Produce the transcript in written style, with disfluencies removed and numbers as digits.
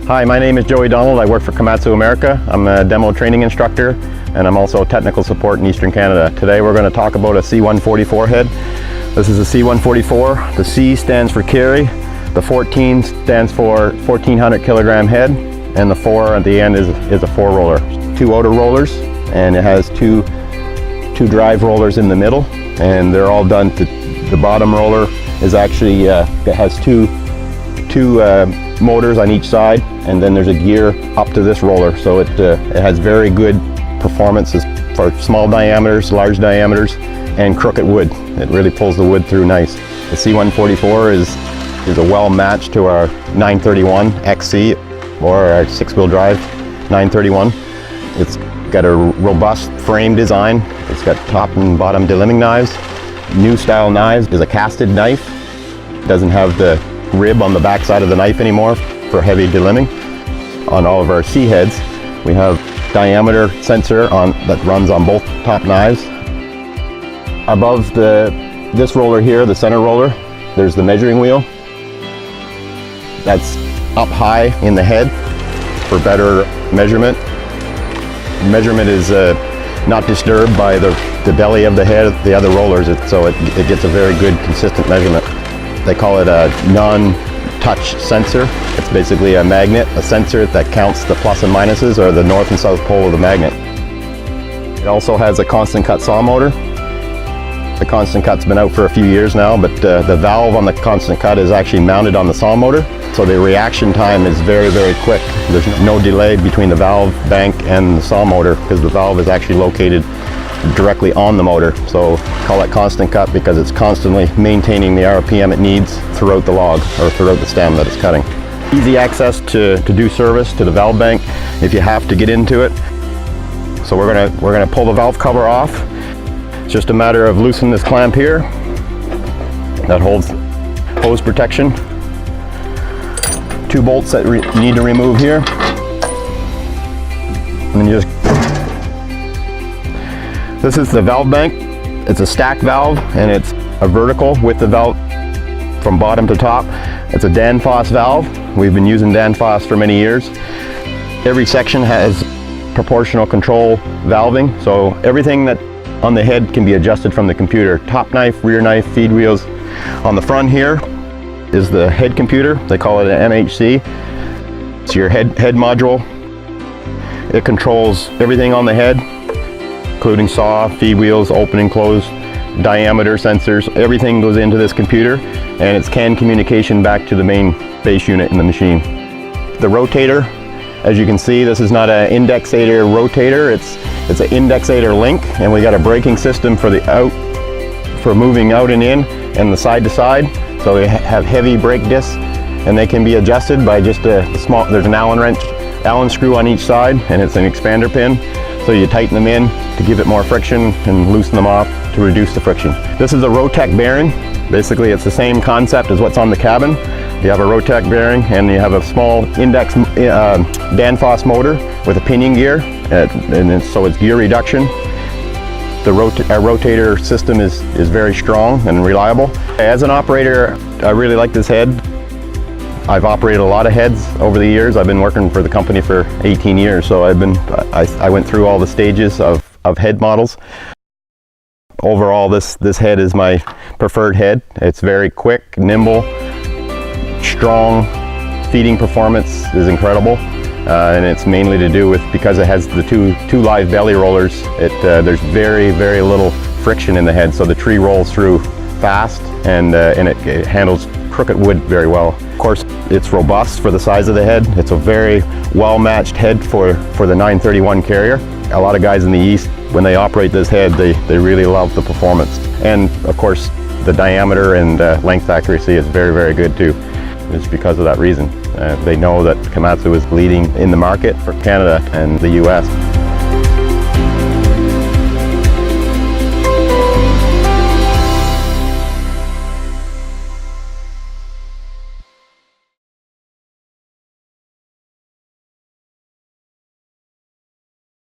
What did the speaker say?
Hi, my name is Joey Donald. I work for Komatsu America. I'm a demo training instructor and I'm also technical support in Eastern Canada. Today we're going to talk about a C144 head. This is a C144. The C stands for carry, the 14 stands for 1400 kilogram head, and the 4 at the end is a 4-roller. 2 outer rollers, and it has two drive rollers in the middle, and they're all done to the bottom roller is actually it has two motors on each side, and then there's a gear up to this roller, so it has very good performances for small diameters, large diameters, and crooked wood. It really pulls the wood through nice. The C144 is a well match to our 931 XC or our 6-wheel drive 931. It's got a robust frame design. It's got top and bottom delimbing knives. New style knives is a casted knife. It doesn't have the rib on the back side of the knife anymore for heavy delimbing. On all of our C heads, we have diameter sensor that runs on both top knives. Above this roller here, the center roller, there's the measuring wheel. That's up high in the head for better measurement. Measurement is not disturbed by the belly of the head, the other rollers, so it gets a very good consistent measurement. They call it a non-touch sensor. It's basically a magnet, a sensor that counts the plus and minuses, or the north and south pole of the magnet. It also has a constant cut saw motor. The constant cut's been out for a few years now, but the valve on the constant cut is actually mounted on the saw motor, so the reaction time is very, very quick. There's no delay between the valve bank and the saw motor because the valve is actually located directly on the motor. So call it constant cut because it's constantly maintaining the RPM it needs throughout the log or throughout the stem that it's cutting. Easy access to do service to the valve bank if you have to get into it. So we're gonna pull the valve cover off. It's just a matter of loosening this clamp here that holds hose protection. 2 bolts that you need to remove here, and then you just. This is the valve bank. It's a stack valve, and it's a vertical with the valve from bottom to top. It's a Danfoss valve. We've been using Danfoss for many years. Every section has proportional control valving, so everything that on the head can be adjusted from the computer. Top knife, rear knife, feed wheels. On the front here is the head computer. They call it an MHC. It's your head module. It controls everything on the head, including saw, feed wheels, open and close, diameter sensors. Everything goes into this computer, and it's CAN communication back to the main base unit in the machine. The rotator, as you can see, this is not an indexator rotator, it's an indexator link, and we got a braking system for moving out and in, and the side to side. So we have heavy brake discs, and they can be adjusted by just a small, there's an Allen screw on each side, and it's an expander pin. So you tighten them in to give it more friction and loosen them off to reduce the friction. This is a Rotec bearing. Basically it's the same concept as what's on the cabin. You have a Rotec bearing, and you have a small index Danfoss motor with a pinion gear, so it's gear reduction. Our rotator system is very strong and reliable. As an operator, I really like this head. I've operated a lot of heads over the years. I've been working for the company for 18 years, so I went through all the stages of head models. Overall, this head is my preferred head. It's very quick, nimble, strong. Feeding performance is incredible, and it's mainly to do with, because it has the two live belly rollers, there's very, very little friction in the head, so the tree rolls through fast, and it handles crooked wood very well. Of course, it's robust for the size of the head. It's a very well-matched head for the 931 carrier. A lot of guys in the East, when they operate this head, they really love the performance. And of course, the diameter and length accuracy is very, very good too. It's because of that reason. They know that Komatsu is leading in the market for Canada and the US.